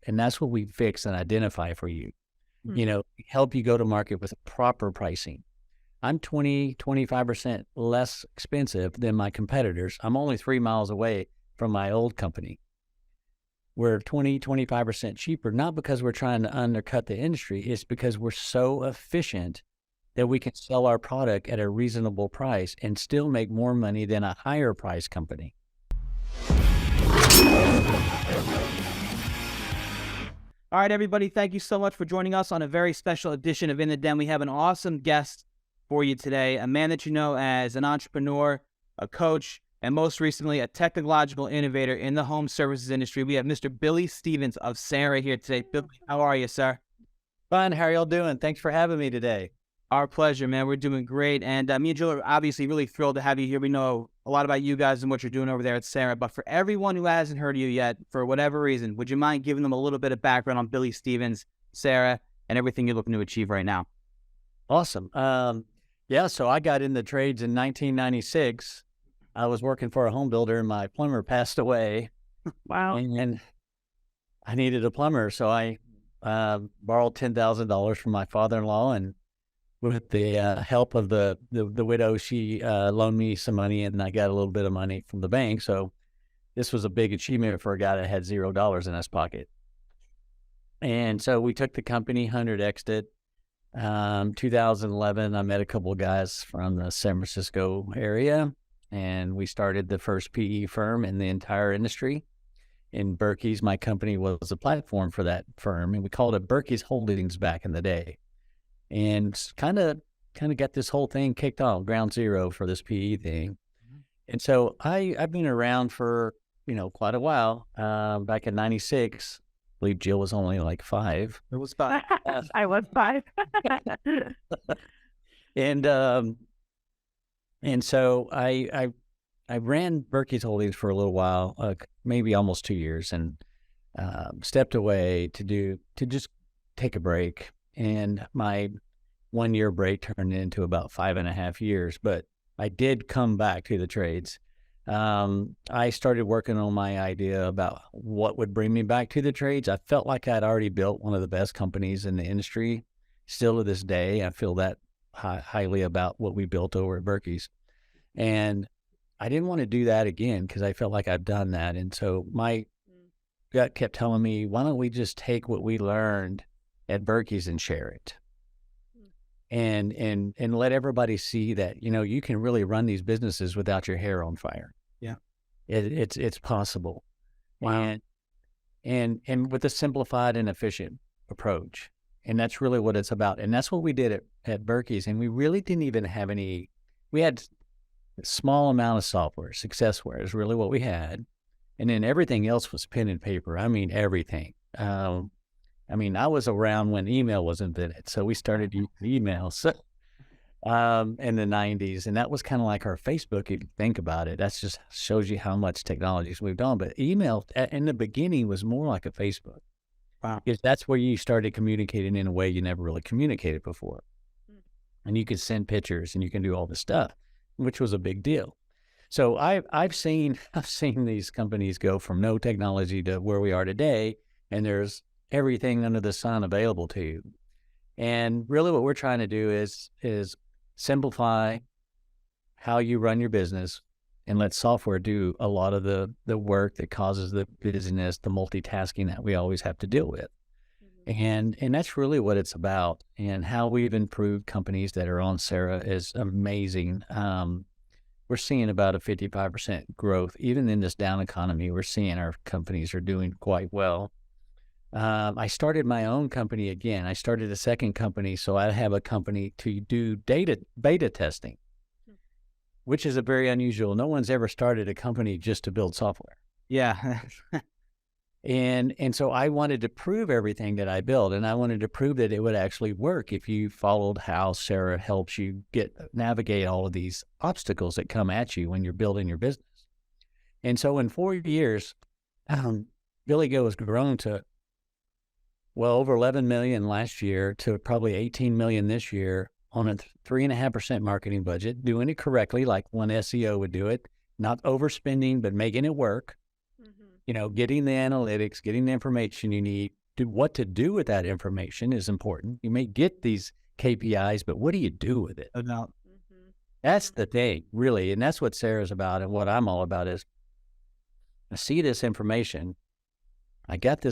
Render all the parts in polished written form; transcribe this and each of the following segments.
And that's what we fix and identify for you. Hmm. You know, help you go to market with proper pricing. I'm 25% less expensive than my competitors. I'm only 3 miles away from my old company. We're 25% cheaper, not because we're trying to undercut the industry. It's because we're so efficient that we can sell our product at a reasonable price and still make more money than a higher price company. All right, everybody, thank you so much for joining us on a very special edition of In the Den. We have an awesome guest for you today, a man that you know as an entrepreneur, a coach, and most recently, a technological innovator in the home services industry. We have Mr. Billy Stevens of Sera here today. Billy, how are you, sir? Fine. How are y'all doing? Thanks for having me today. Our pleasure, man. We're doing great. And me and Jill are obviously really thrilled to have you here. We know a lot about you guys and what you're doing over there at Sera. But for everyone who hasn't heard of you yet, for whatever reason, would you mind giving them a little bit of background on Billy Stevens, Sera, and everything you're looking to achieve right now? Awesome. Yeah, so I got in the trades in 1996. I was working for a home builder and my plumber passed away. Wow. And I needed a plumber. So I borrowed $10,000 from my father-in-law, and with the help of the widow, she loaned me some money, and I got a little bit of money from the bank. So this was a big achievement for a guy that had $0 in his pocket. And so we took the company, 100x'd it. 2011, I met a couple of guys from the San Francisco area, and we started the first PE firm in the entire industry. In Berkey's, my company was a platform for that firm, and we called it Berkey's Holdings back in the day. And kind of got this whole thing kicked off, ground zero for this PE thing. And so I've been around for, quite a while. Back in 96, I believe Jill was only like 5. It was 5. I was 5. And so I ran Berkey's Holdings for a little while, maybe almost 2 years, and stepped away to just take a break. And my 1 year break turned into about 5.5 years, but I did come back to the trades. I started working on my idea about what would bring me back to the trades. I felt like I'd already built one of the best companies in the industry. Still to this day, I feel that highly about what we built over at Berkey's. And I didn't want to do that again because I felt like I've done that. And so my gut kept telling me, why don't we just take what we learned at Berkey's and share it? And let everybody see that, you can really run these businesses without your hair on fire. Yeah. It's possible. Wow. And with a simplified and efficient approach. And that's really what it's about. And that's what we did at Berkey's. And we really didn't even have we had a small amount of software. Successware is really what we had. And then everything else was pen and paper. I mean, everything. I was around when email was invented. So we started using emails in the 90s. And that was kind of like our Facebook, if you think about it. That just shows you how much technology's moved on. But email in the beginning was more like a Facebook. Wow. Because that's where you started communicating in a way you never really communicated before. And you could send pictures and you can do all this stuff, which was a big deal. So I've seen these companies go from no technology to where we are today, and there's everything under the sun available to you. And really what we're trying to do is simplify how you run your business and let software do a lot of the work that causes the busyness, the multitasking that we always have to deal with. And that's really what it's about. And how we've improved companies that are on Sera is amazing. We're seeing about a 55% growth. Even in this down economy, we're seeing our companies are doing quite well. I started my own company again. I started a second company, so I have a company to do beta testing, which is a very unusual. No one's ever started a company just to build software. Yeah. And so I wanted to prove everything that I built, and I wanted to prove that it would actually work if you followed how Sera helps you navigate all of these obstacles that come at you when you're building your business. And so in 4 years, Billy Go has grown to over 11 million last year to probably 18 million this year on a 3.5% marketing budget, doing it correctly like one SEO would do it, not overspending, but making it work. Getting the analytics, getting the information you need, what to do with that information is important. You may get these KPIs, but what do you do with it? That's the thing, really. And that's what Sera's about. And what I'm all about is I see this information. I got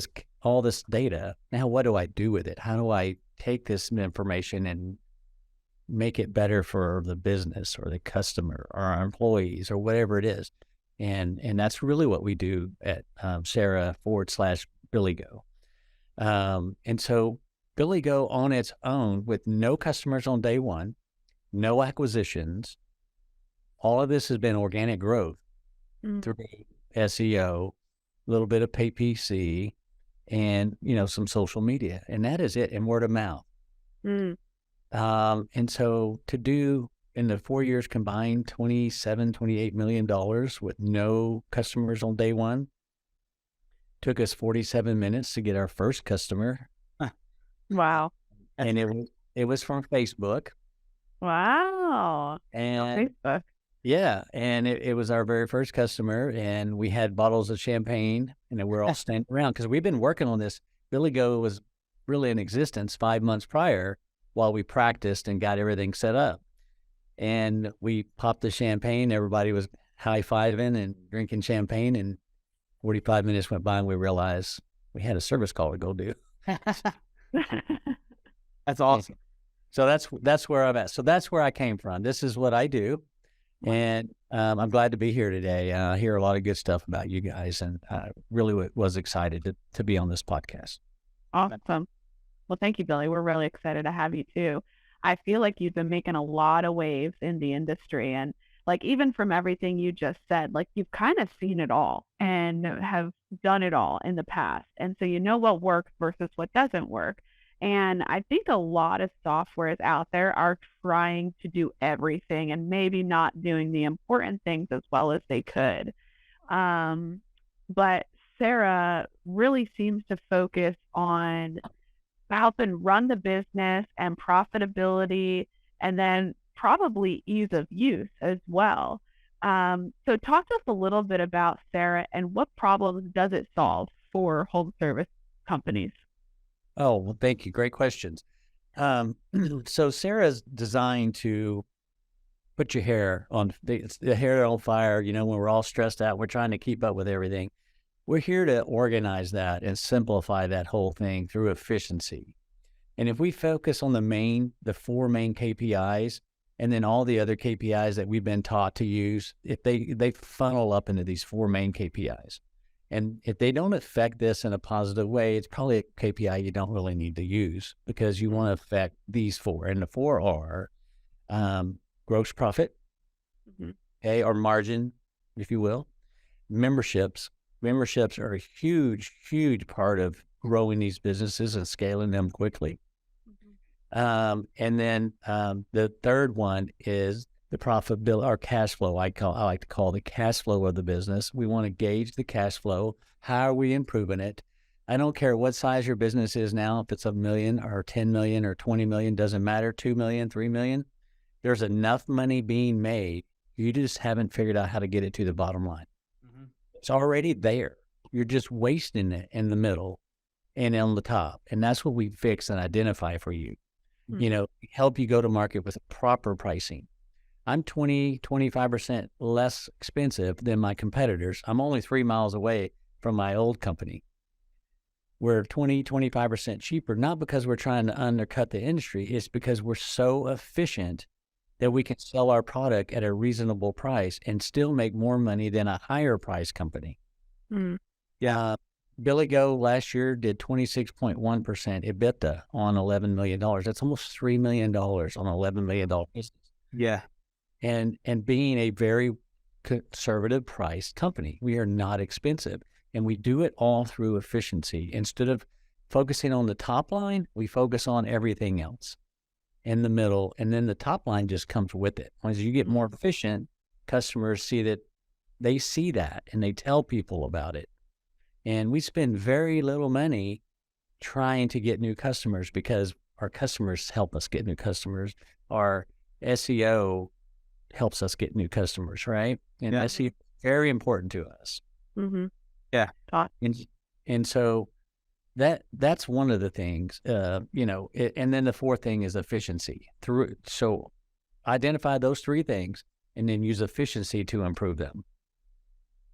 all this data. Now, what do I do with it? How do I take this information and make it better for the business or the customer or our employees or whatever it is? And that's really what we do at Sera/Billy Go. And so Billy Go on its own, with no customers on day one, no acquisitions, all of this has been organic growth through SEO, a little bit of PPC, and some social media, and that is it, and word of mouth. And so to do in the 4 years combined $28 million with no customers on day one, took us 47 minutes to get our first customer. Wow. And it was from Facebook. Wow. And Facebook. Yeah, and it was our very first customer, and we had bottles of champagne, and we're all standing around because we've been working on this. Billy Go was really in existence 5 months prior while we practiced and got everything set up. And we popped the champagne. Everybody was high-fiving and drinking champagne, and 45 minutes went by, and we realized we had a service call to go do. That's awesome. So that's where I'm at. So that's where I came from. This is what I do. And I'm glad to be here today. I hear a lot of good stuff about you guys, and I really was excited to be on this podcast. Awesome. Well, thank you, Billy. We're really excited to have you too. I feel like you've been making a lot of waves in the industry, and like even from everything you just said, like you've kind of seen it all and have done it all in the past. And so you know what works versus what doesn't work. And I think a lot of softwares out there are trying to do everything and maybe not doing the important things as well as they could. But Sera really seems to focus on helping run the business and profitability, and then probably ease of use as well. So talk to us a little bit about Sera and what problems does it solve for home service companies? Oh, well, thank you. Great questions. So Sera's designed to put your hair on the hair on fire. When we're all stressed out, we're trying to keep up with everything. We're here to organize that and simplify that whole thing through efficiency. And if we focus on the 4 main KPIs, and then all the other KPIs that we've been taught to use, if they funnel up into these 4 main KPIs. And if they don't affect this in a positive way, it's probably a KPI you don't really need to use, because you want to affect these 4. And the 4 are gross profit, or margin, if you will. Memberships. Memberships are a huge, huge part of growing these businesses and scaling them quickly. And then the third one is the profitability or cash flow. I like to call the cash flow of the business. We want to gauge the cash flow. How are we improving it? I don't care what size your business is now, if it's $1 million or 10 million or 20 million, doesn't matter, 2 million, 3 million. There's enough money being made. You just haven't figured out how to get it to the bottom line. It's already there. You're just wasting it in the middle and on the top. And that's what we fix and identify for you. Help you go to market with proper pricing. I'm 25% less expensive than my competitors. I'm only 3 miles away from my old company. We're 25% cheaper, not because we're trying to undercut the industry. It's because we're so efficient that we can sell our product at a reasonable price and still make more money than a higher price company. Yeah. Billy Go last year did 26.1% EBITDA on $11 million. That's almost $3 million on $11 million business. Yeah. And being a very conservative priced company, we are not expensive, and we do it all through efficiency. Instead of focusing on the top line, we focus on everything else in the middle, and then the top line just comes with it. As you get more efficient, customers see that, and they tell people about it. And we spend very little money trying to get new customers, because our customers help us get new customers. Our SEO helps us get new customers, right? And SEO is very important to us. Yeah. And so that's one of the things, and then the fourth thing is efficiency. So identify those three things and then use efficiency to improve them.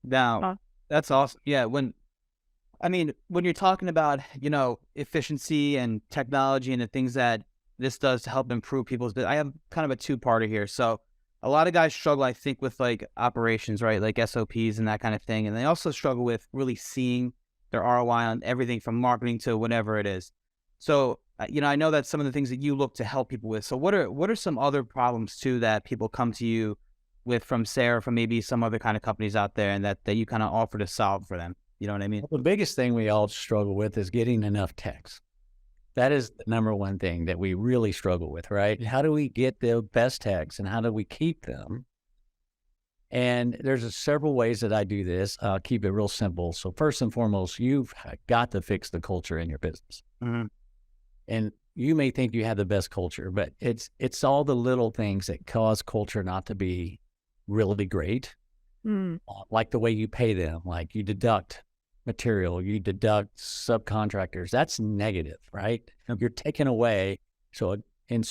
Now, that's awesome. Yeah. When you're talking about, efficiency and technology and the things that this does to help improve people's business, I have kind of a two-parter here. So a lot of guys struggle, I think, with like operations, right? Like SOPs and that kind of thing. And they also struggle with really seeing their ROI on everything from marketing to whatever it is. So, I know that's some of the things that you look to help people with. So what are some other problems too that people come to you with from Sera, from maybe some other kind of companies out there, and that you kind of offer to solve for them? You know what I mean? Well, the biggest thing we all struggle with is getting enough techs. That is the number one thing that we really struggle with, right? How do we get the best techs and how do we keep them? And there's several ways that I do this. I'll keep it real simple. So first and foremost, you've got to fix the culture in your business. Mm-hmm. And you may think you have the best culture, but it's all the little things that cause culture not to be really great. Like the way you pay them, like you deduct material, you deduct subcontractors. That's negative, right? You're taking away. So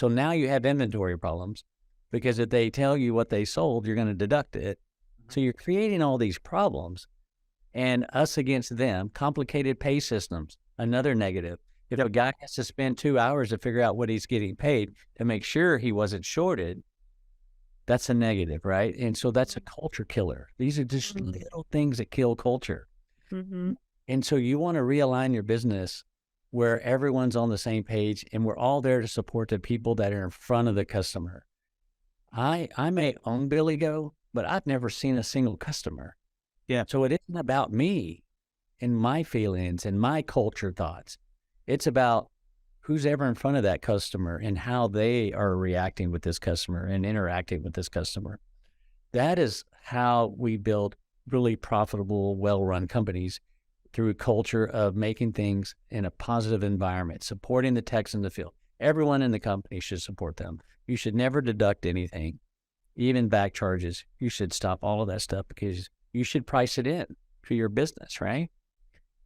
now you have inventory problems, because if they tell you what they sold, you're going to deduct it. So you're creating all these problems, and us against them. Complicated pay systems, another negative. If a guy has to spend 2 hours to figure out what he's getting paid to make sure he wasn't shorted, that's a negative, right? And so that's a culture killer. These are just little things that kill culture. And so you want to realign your business where everyone's on the same page and we're all there to support the people that are in front of the customer. I may own Billy Go, but I've never seen a single customer. Yeah. So it isn't about me and my feelings and my culture thoughts. It's about who's ever in front of that customer and how they are reacting with this customer and interacting with this customer. That is how we build really profitable, well-run companies, through culture of making things in a positive environment, supporting the techs in the field. Everyone in the company should support them. You should never deduct anything, even back charges. You should stop all of that stuff, because you should price it in to your business, right?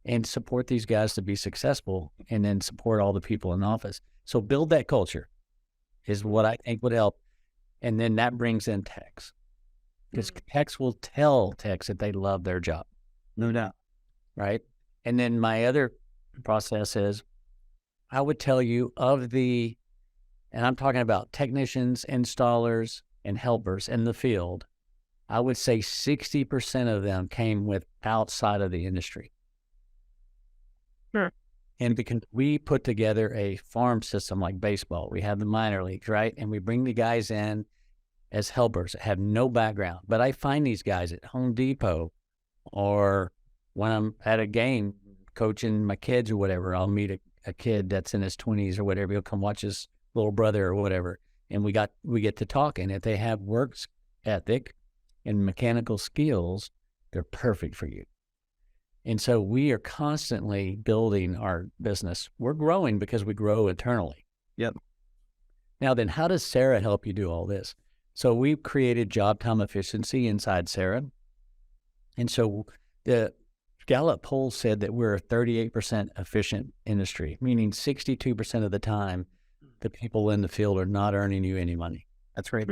And support these guys to be successful, and then support all the people in office. So build that culture is what I think would help. And then that brings in techs, because techs will tell techs that they love their job. No doubt. Right? And then my other process is, I would tell you and I'm talking about technicians, installers, and helpers in the field, I would say 60% of them came with outside of the industry. Sure. And because we put together a farm system like baseball, we have the minor leagues, right? And we bring the guys in as helpers that have no background. But I find these guys at Home Depot, or when I'm at a game coaching my kids or whatever, I'll meet a kid that's in his 20s or whatever. He'll come watch his little brother or whatever. And we get to talk. And if they have work ethic and mechanical skills, they're perfect for you. And so we are constantly building our business. We're growing because we grow internally. Yep. Now then, how does Sera help you do all this? So we've created job time efficiency inside Sera. And so the Gallup poll said that we're a 38% efficient industry, meaning 62% of the time, the people in the field are not earning you any money. That's right.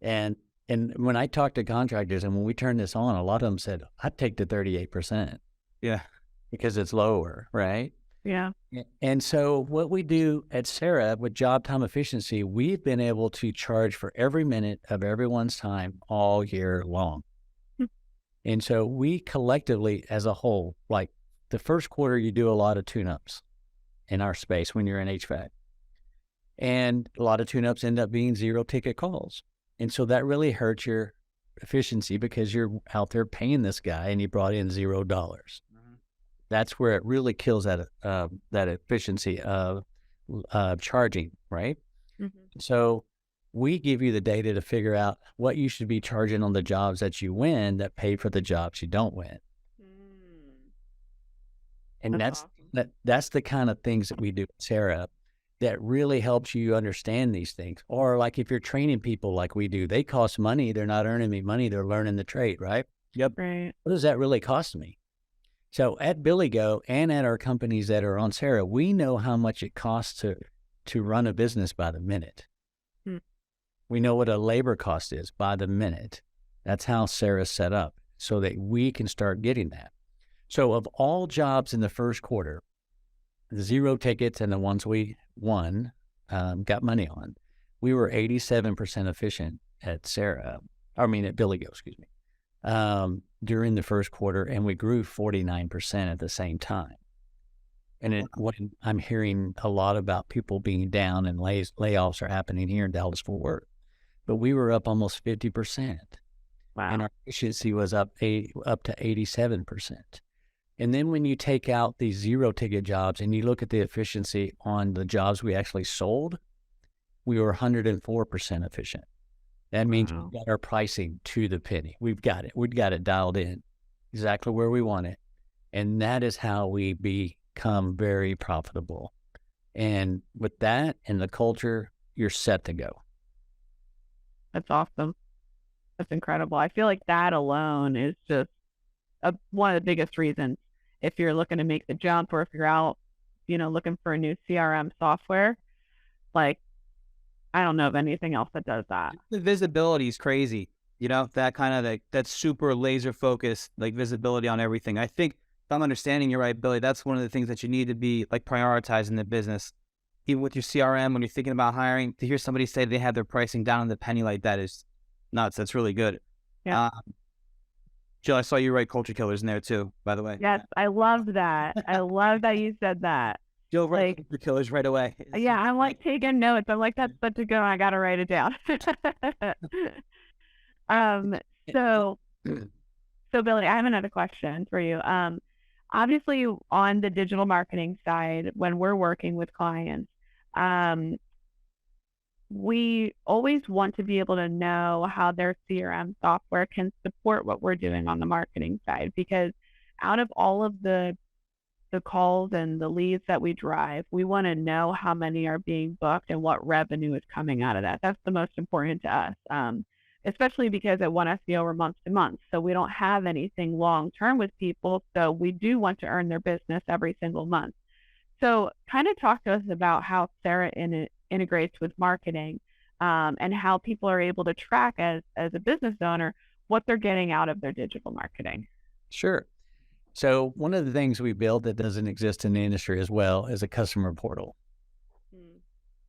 And when I talk to contractors, and when we turn this on, a lot of them said, I'd take the 38%. Yeah. Because it's lower, right? Yeah. And so what we do at Sera with job time efficiency, we've been able to charge for every minute of everyone's time all year long. And so we collectively as a whole, like the first quarter, you do a lot of tune-ups in our space when you're in HVAC. And a lot of tune-ups end up being 0 ticket calls. And so that really hurts your efficiency, because you're out there paying this guy and you brought in $0. That's where it really kills that efficiency of charging, right? So we give you the data to figure out what you should be charging on the jobs that you win that pay for the jobs you don't win. And that's the kind of things that we do at Sera that really helps you understand these things. Or like if you're training people like we do, they cost money. They're not earning me money. They're learning the trade, right? Yep. Right. What does that really cost me? So at Billy Go and at our companies that are on Sera, we know how much it costs to run a business by the minute. Hmm. We know what a labor cost is by the minute. That's how Sera's set up so that we can start getting that. So of all jobs in the first quarter, the 0 tickets and the ones we won, got money on, we were 87% efficient at at Billy Go, excuse me, during the first quarter, and we grew 49% at the same time. And what I'm hearing a lot about people being down and layoffs are happening here in Dallas-Fort Worth, but we were up almost 50%. Wow. And our efficiency was up to 87%. And then when you take out these 0 ticket jobs and you look at the efficiency on the jobs we actually sold, we were 104% efficient. That means Wow. we got our pricing to the penny. We've got it. We've got it dialed in exactly where we want it. And that is how we become very profitable. And with that and the culture, you're set to go. That's awesome. That's incredible. I feel like that alone is just one of the biggest reasons if you're looking to make the jump or if you're out, looking for a new CRM software. Like, I don't know of anything else that does that. The visibility is crazy. That kind of that super laser focused, like visibility on everything. I think if I'm understanding you right, Billy, that's one of the things that you need to be like prioritizing the business. Even with your CRM, when you're thinking about hiring, to hear somebody say they have their pricing down in the penny like that is nuts. That's really good. Yeah. Jill, I saw you write culture killers in there too, by the way. Yes, I love that. I love that you said that. Jill write culture killers right away. Yeah, I'm like taking notes. I'm like, that's good to go. I got to write it down. So Billy, I have another question for you. Obviously on the digital marketing side, when we're working with clients, we always want to be able to know how their CRM software can support what we're doing on the marketing side, because out of all of the calls and the leads that we drive, we want to know how many are being booked and what revenue is coming out of that. That's the most important to us, especially because at One SEO we're month to month. So we don't have anything long-term with people. So we do want to earn their business every single month. So kind of talk to us about how Sera integrates with marketing, and how people are able to track as a business owner what they're getting out of their digital marketing. Sure. So one of the things we built that doesn't exist in the industry as well is a customer portal.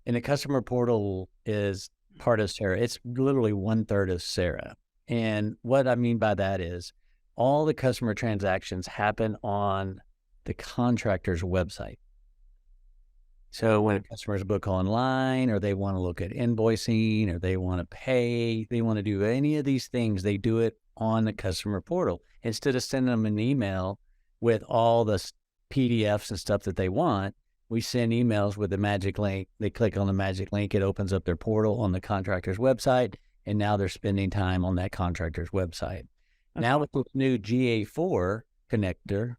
And the customer portal is part of Sera. It's literally 1/3 of Sera. And what I mean by that is all the customer transactions happen on the contractor's website. So when customers book online, or they want to look at invoicing, or they want to pay, they want to do any of these things, they do it on the customer portal. Instead of sending them an email with all the PDFs and stuff that they want, we send emails with the magic link. They click on the magic link. It opens up their portal on the contractor's website, and now they're spending time on that contractor's website. Okay. Now with the new GA4 connector,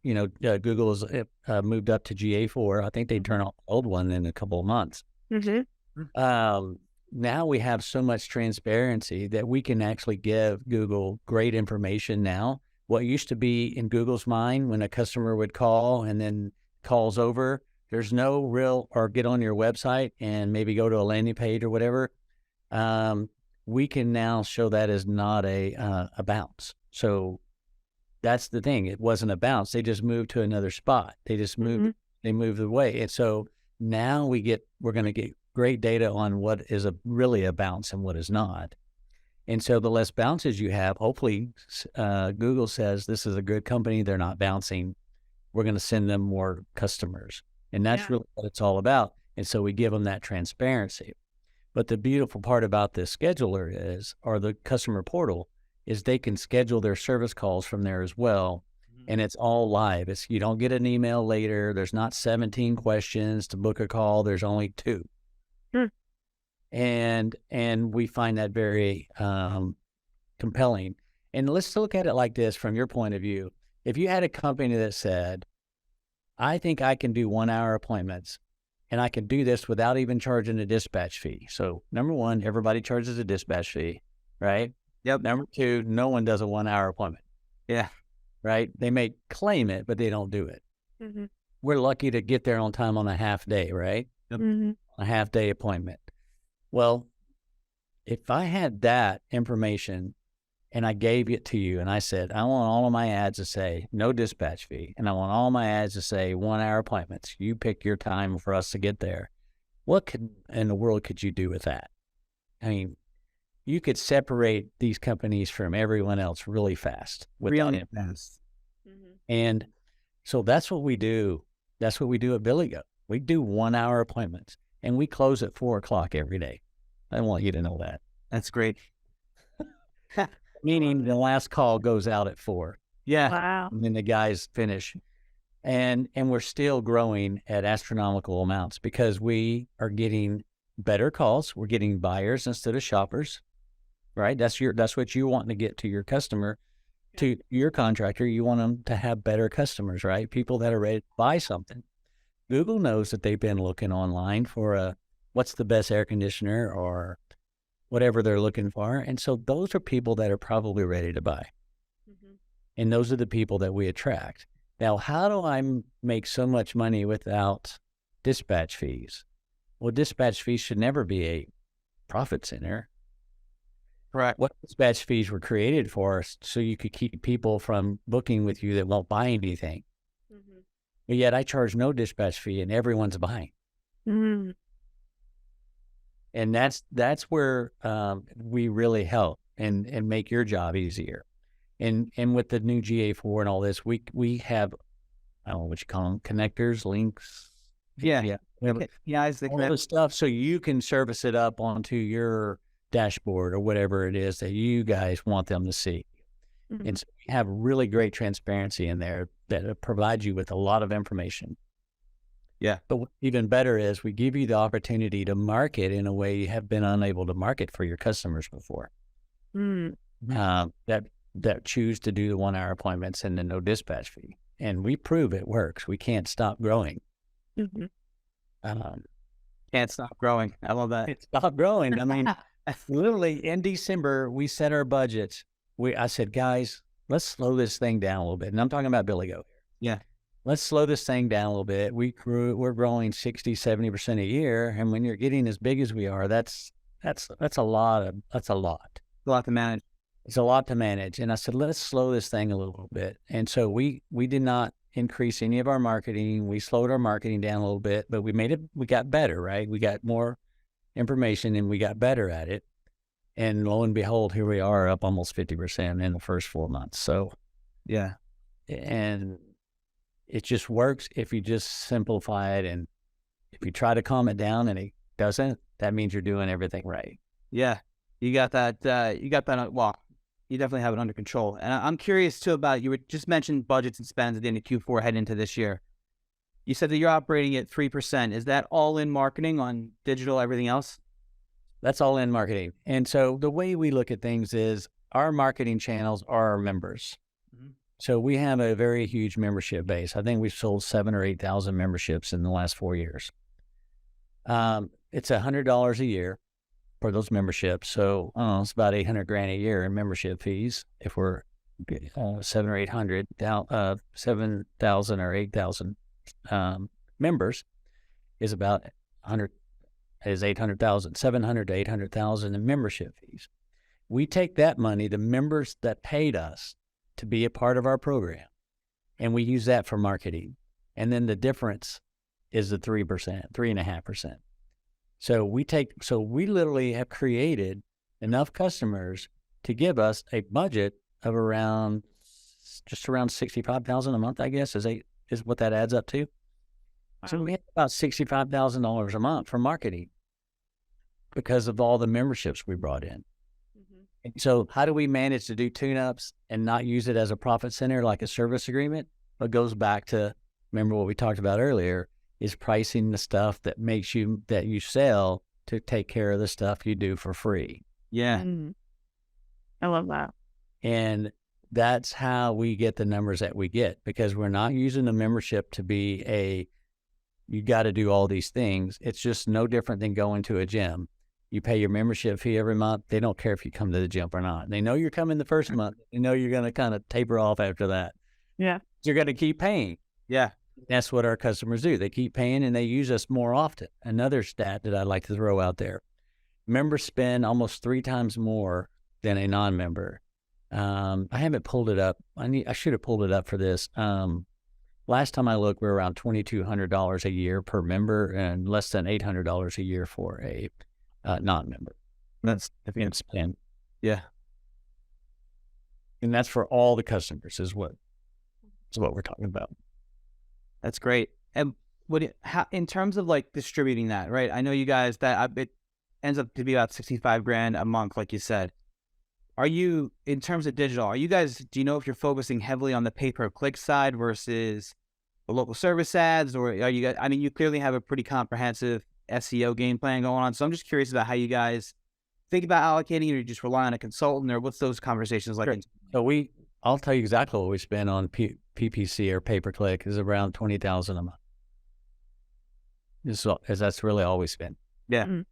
Google has moved up to GA4. I think they turn off the old one in a couple of months. Now we have so much transparency that we can actually give Google great information now. What used to be in Google's mind when a customer would call and then calls over, there's no real, or get on your website and maybe go to a landing page or whatever. We can now show that as not a bounce. So that's the thing. It wasn't a bounce. They just moved to another spot. They just moved, they moved away. And so now we're going to get great data on what is really a bounce and what is not. And so the less bounces you have, hopefully Google says this is a good company. They're not bouncing. We're going to send them more customers. And that's really what it's all about. And so we give them that transparency. But the beautiful part about this scheduler or the customer portal, is they can schedule their service calls from there as well. And it's all live. You don't get an email later. There's not 17 questions to book a call. There's only 2. And we find that very compelling. And let's look at it like this from your point of view. If you had a company that said, I think I can do 1-hour appointments, and I can do this without even charging a dispatch fee. So number one, everybody charges a dispatch fee, right? Yep. Number 2, no one does a 1-hour appointment. Yeah. right? They may claim it, but they don't do it. Mhm. We're lucky to get there on time on a half day, right? Mhm. A half day appointment. Well, if I had that information and I gave it to you and I said, I want all of my ads to say no dispatch fee, and I want all my ads to say 1 hour appointments. You pick your time for us to get there. What in the world could you do with that? I mean, you could separate these companies from everyone else really fast. Really fast. Mhm. And so that's what we do. That's what we do at Billy Goat. We do 1 hour appointments and we close at 4:00 every day. I want you to know that. That's great. Meaning the last call goes out at 4. Yeah. Wow. And then the guys finish. And we're still growing at astronomical amounts because we are getting better calls. We're getting buyers instead of shoppers, right? That's what you want to get to your customer, to your contractor. You want them to have better customers, right? People that are ready to buy something. Google knows that they've been looking online for what's the best air conditioner or whatever they're looking for. And so those are people that are probably ready to buy. Mhm. And those are the people that we attract. Now, how do I make so much money without dispatch fees? Well, dispatch fees should never be a profit center. Correct. What dispatch fees were created for so you could keep people from booking with you that won't buy anything. Mhm. But yet I charge no dispatch fee and everyone's buying. Mhm. And that's where we really help and make your job easier. And with the new GA4 and all this, we have, I don't know what you call them, connectors, links. Yeah. Whatever. Yeah. All this stuff so you can service it up onto your dashboard or whatever it is that you guys want them to see. Mhm. And so we have really great transparency in there that provides you with a lot of information. Yeah. But what's even better is we give you the opportunity to market in a way you have been unable to market for your customers before. Mm. That choose to do the 1 hour appointments and the no dispatch fee. And we prove it works. We can't stop growing. Mhm. Can't stop growing. I love that. Can't stop growing. I mean, literally in December, we set our budgets. I said, guys, let's slow this thing down a little bit. And I'm talking about Billy Goat. Yeah. Let's slow this thing down a little bit. We're growing 60, 70% a year. And when you're getting as big as we are, that's a lot. A lot to manage. It's a lot to manage. And I said, let's slow this thing a little bit. And so we did not increase any of our marketing. We slowed our marketing down a little bit, but we got better, right? We got more information and we got better at it. And lo and behold, here we are up almost 50% in the first 4 months. So, yeah. And it just works if you just simplify it. And if you try to calm it down and it doesn't, that means you're doing everything right. Yeah. You got that. Well, you definitely have it under control. And I'm curious too about, you just mentioned budgets and spends at the end of Q4 heading into this year. You said that you're operating at 3%. Is that all in marketing on digital, everything else? That's all in marketing. And so the way we look at things is our marketing channels are our members. Mm-hmm. So we have a very huge membership base. I think we've sold 7,000 or 8,000 memberships in the last 4 years. It's $100 a year for those memberships. So it's about $800,000 a year in membership fees. If we're 7,000 or 8,000 members, is about 800,000, 700 to 800,000 in membership fees. We take that money, the members that paid us to be a part of our program, and we use that for marketing. And then the difference is the 3%, 3.5%. So we literally have created enough customers to give us a budget of just around $65,000 a month, I guess, is what that adds up to. Wow. So we have about $65,000 a month for marketing because of all the memberships we brought in. Mm-hmm. And so how do we manage to do tune-ups and not use it as a profit center like a service agreement? It goes back to, remember what we talked about earlier, is pricing the stuff that you sell to take care of the stuff you do for free. Yeah. Mm-hmm. I love that. And that's how we get the numbers that we get, because we're not using the membership to be you got to do all these things. It's just no different than going to a gym. You pay your membership fee every month. They don't care if you come to the gym or not. They know you're coming the first month. They know you're going to kind of taper off after that. Yeah. You're going to keep paying. Yeah. That's what our customers do. They keep paying and they use us more often. Another stat that I'd like to throw out there. Members spend almost 3 times more than a non-member. I haven't pulled it up. I should have pulled it up for this. Last time I looked, we were around $2,200 a year per member and less than $800 a year for a non-member. That's significant spend. Yeah. And that's for all the customers is what we're talking about. That's great. And how, in terms of like distributing that, right? I know you guys it ends up to be about $65,000 a month, like you said. Are you, in terms of digital, do you know if you're focusing heavily on the pay-per-click side versus the local service ads, or are you guys, I mean, you clearly have a pretty comprehensive SEO game plan going on. So I'm just curious about how you guys think about allocating, or you just rely on a consultant, or what's those conversations like? Sure. So I'll tell you exactly what we spend on PPC or pay-per-click is around $20,000 a month. That's really all we spend. Yeah. Mm-hmm.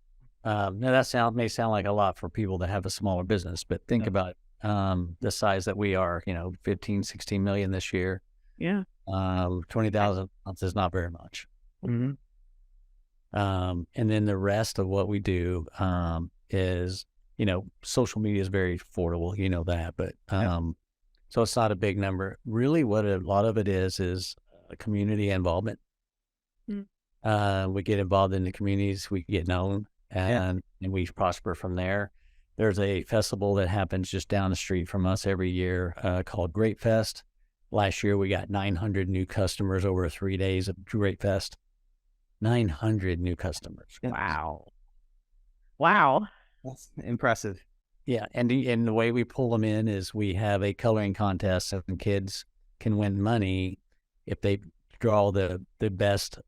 Now that may sound like a lot for people that have a smaller business, but think about the size that we are, 15, 16 million this year. Yeah. 20,000 a month is not very much. Mm-hmm. And then the rest of what we do is, social media is very affordable, that, but so it's not a big number. Really what a lot of it is community involvement. We get involved in the communities, we get known. And we prosper from there. There's a festival that happens just down the street from us every year called Great Fest. Last year, we got 900 new customers over 3 days of Great Fest. 900 new customers. Wow. That's impressive. Yeah, and the way we pull them in is we have a coloring contest, and kids can win money if they draw the best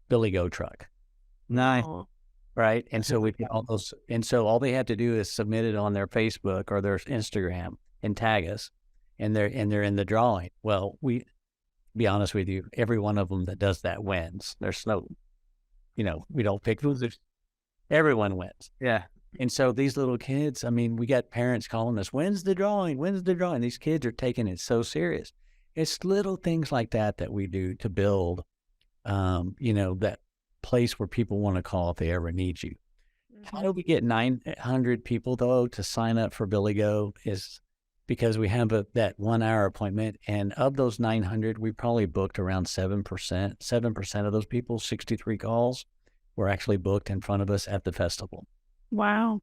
Billy Goat truck. Nice. Right. And so we get all those, and so all they have to do is submit it on their Facebook or their Instagram and tag us, and they're in the drawing. Well, be honest with you, every one of them that does that wins. There's no, we don't pick losers. Everyone wins. Yeah. And so these little kids, I mean, we got parents calling us, when's the drawing? When's the drawing? These kids are taking it so serious. It's little things like that we do to build, that place where people want to call if they ever need you. How do we get 900 people though to sign up for Billy Go is because we have that 1 hour appointment, and of those 900, we probably booked around 7%. 7% of those people, 63 calls, were actually booked in front of us at the festival. Wow.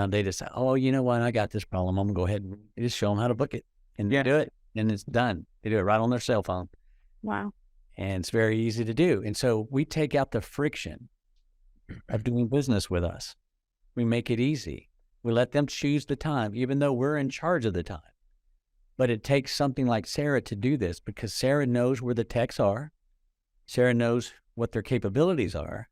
They just say, oh, you know what? I got this problem. I'm gonna go ahead and just show them how to book it and do it, and it's done. They do it right on their cell phone. Wow. And it's very easy to do. And so we take out the friction of doing business with us. We make it easy. We let them choose the time, even though we're in charge of the time. But it takes something like Sera to do this, because Sera knows where the techs are. Sera knows what their capabilities are.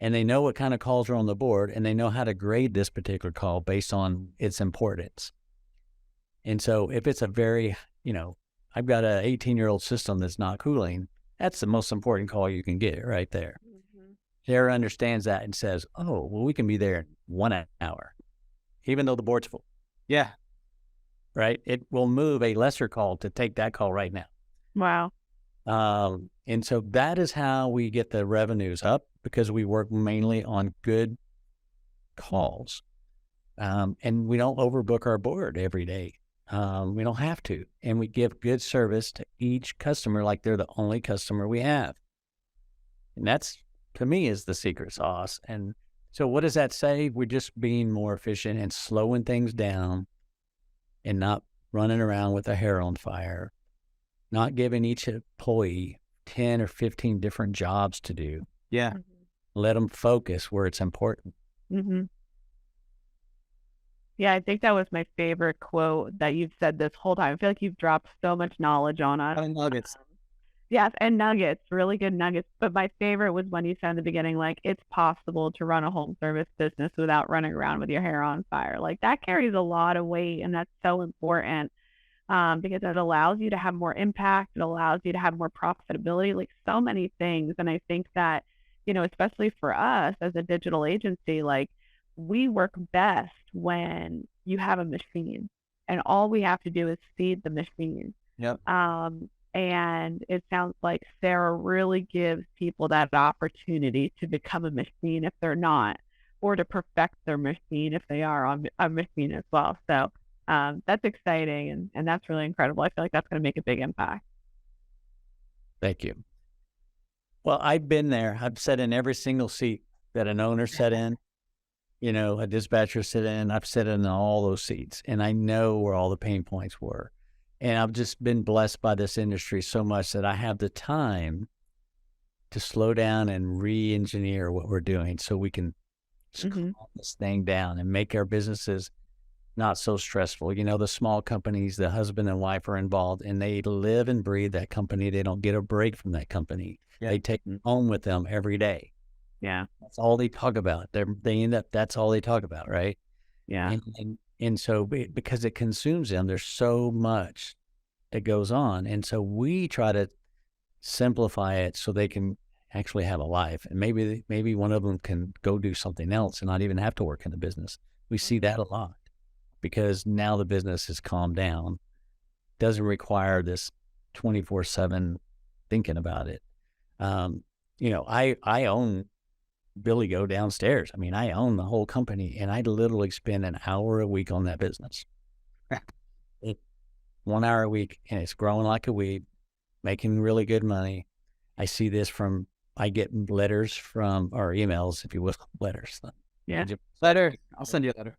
And they know what kind of calls are on the board, and they know how to grade this particular call based on its importance. And so if it's a very, I've got an 18-year-old system that's not cooling, that's the most important call you can get right there. Sera understands that and says, oh, well, we can be there in 1 hour, even though the board's full. Yeah. Right? It will move a lesser call to take that call right now. Wow. And so that is how we get the revenues up, because we work mainly on good calls. And we don't overbook our board every day. We don't have to. And we give good service to each customer like they're the only customer we have. And that's, to me, is the secret sauce. And so what does that say? We're just being more efficient and slowing things down and not running around with a hair on fire, not giving each employee 10 or 15 different jobs to do. Yeah. Let them focus where it's important. Mm-hmm. Yeah, I think that was my favorite quote that you've said this whole time. I feel like you've dropped so much knowledge on us. Nuggets. Yes, and nuggets, really good nuggets. But my favorite was when you said in the beginning, like, it's possible to run a home service business without running around with your hair on fire. Like, that carries a lot of weight, and that's so important because it allows you to have more impact. It allows you to have more profitability, like so many things. And I think that, especially for us as a digital agency, like, we work best when you have a machine, and all we have to do is feed the machine. Yep. And it sounds like Sera really gives people that opportunity to become a machine if they're not, or to perfect their machine if they are on a machine as well. So that's exciting, and that's really incredible. I feel like that's going to make a big impact. Thank you. Well, I've been there. I've sat in every single seat that an owner sat in, a dispatcher sit in. I've sat in all those seats, and I know where all the pain points were. And I've just been blessed by this industry so much that I have the time to slow down and re-engineer what we're doing so we can calm this thing down and make our businesses not so stressful. The small companies, the husband and wife are involved, and they live and breathe that company. They don't get a break from that company. Yeah. They take them home with them every day. Yeah. That's all they talk about. They end up, that's all they talk about, right? Yeah. And so because it consumes them, there's so much that goes on. And so we try to simplify it so they can actually have a life. And maybe one of them can go do something else and not even have to work in the business. We see that a lot because now the business has calmed down. Doesn't require this 24/7 thinking about it. I own Billy Go downstairs. I mean, I own the whole company, and I literally spend an hour a week on that business. 1 hour a week, and it's growing like a weed, making really good money. I see this I get letters from, or emails, if you will, letters. Yeah. Letter. I'll send you a letter.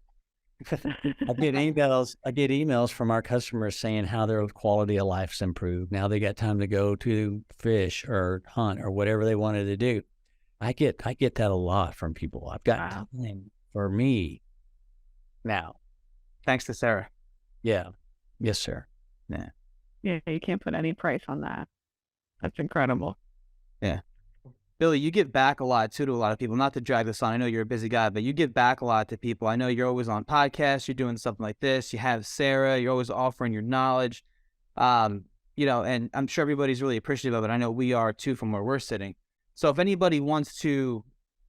I get emails from our customers saying how their quality of life's improved. Now they got time to go to fish or hunt or whatever they wanted to do. I get that a lot from people. I've got time for me now. Thanks to Sera. Yeah. Yes, sir. Yeah. Yeah, you can't put any price on that. That's incredible. Yeah. Billy, you give back a lot too to a lot of people. Not to drag this on, I know you're a busy guy, but you give back a lot to people. I know you're always on podcasts, you're doing something like this, you have Sera, you're always offering your knowledge. And I'm sure everybody's really appreciative of it. I know we are too from where we're sitting. So if anybody wants to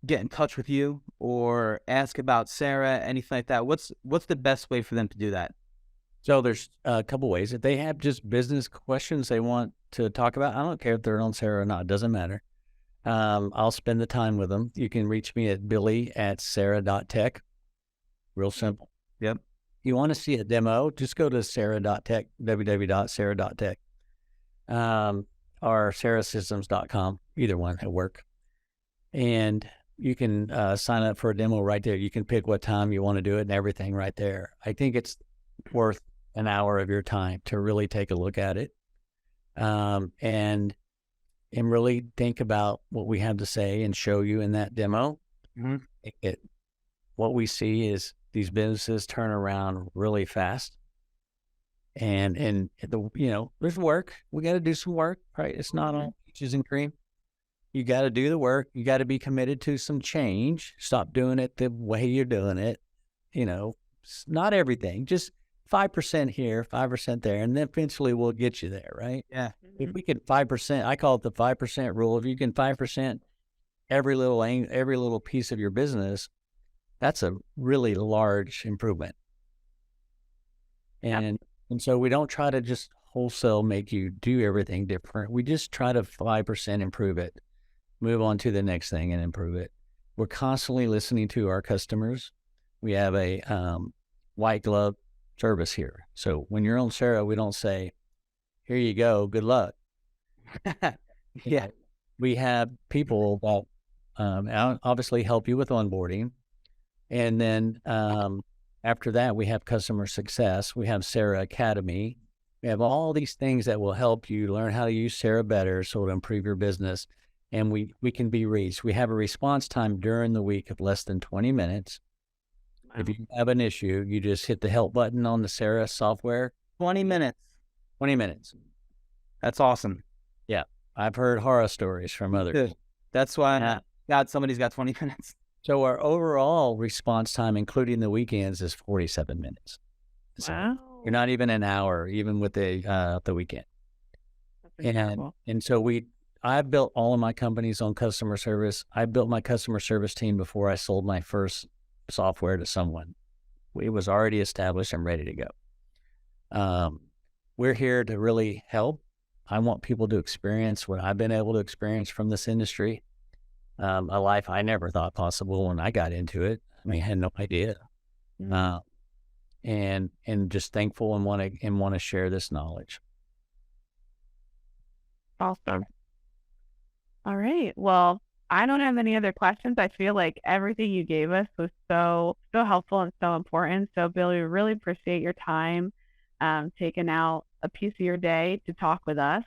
get in touch with you or ask about Sera, anything like that, what's the best way for them to do that? So there's a couple ways. If they have just business questions they want to talk about, I don't care if they're on Sera or not, it doesn't matter. I'll spend the time with them. You can reach me at billy@sera.tech. Real simple. Yep. If you want to see a demo, just go to sera.tech, www.sera.tech, or serasystems.com. Either one will work. And you can sign up for a demo right there. You can pick what time you want to do it and everything right there. I think it's worth an hour of your time to really take a look at it. And really think about what we have to say and show you in that demo. What we see is these businesses turn around really fast. And there's work. We got to do some work, right? It's not all peaches and cream. You got to do the work. You got to be committed to some change. Stop doing it the way you're doing it. Not everything, just 5% here, 5% there, and then eventually we'll get you there, right? Yeah. If we could 5%, I call it the 5% rule. If you can 5% every little piece of your business, that's a really large improvement. And so we don't try to just wholesale make you do everything different. We just try to 5% improve it, move on to the next thing and improve it. We're constantly listening to our customers. We have a white glove service here. So when you're on Sera, we don't say, here you go, good luck. Yeah. We have people that obviously help you with onboarding. And then after that, we have customer success. We have Sera Academy. We have all these things that will help you learn how to use Sera better so it'll improve your business. And we can be reached. We have a response time during the week of less than 20 minutes. Wow. If you have an issue, you just hit the help button on the Sera software. 20 minutes. 20 minutes. That's awesome. Yeah. I've heard horror stories from others. Good. That's why somebody's got 20 minutes. So our overall response time, including the weekends, is 47 minutes. So wow. You're not even an hour, even with the weekend. And so I built all of my companies on customer service. I built my customer service team before I sold my first software to someone. It was already established and ready to go. we're here to really help. I want people to experience what I've been able to experience from this industry, a life I never thought possible when I got into it. I mean, I had no idea. And just thankful and want to share this knowledge. Awesome. All right. Well, I don't have any other questions. I feel like everything you gave us was so helpful and so important. So, Billy, we really appreciate your time, taking out a piece of your day to talk with us.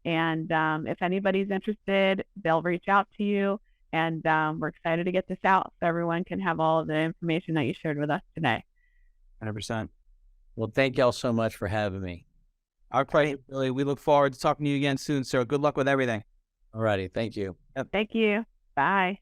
And if anybody's interested, they'll reach out to you. And we're excited to get this out so everyone can have all of the information that you shared with us today. 100%. Well, thank y'all so much for having me. Our pleasure, Billy. We look forward to talking to you again soon, sir. Good luck with everything. All righty. Thank you. Thank you. Bye.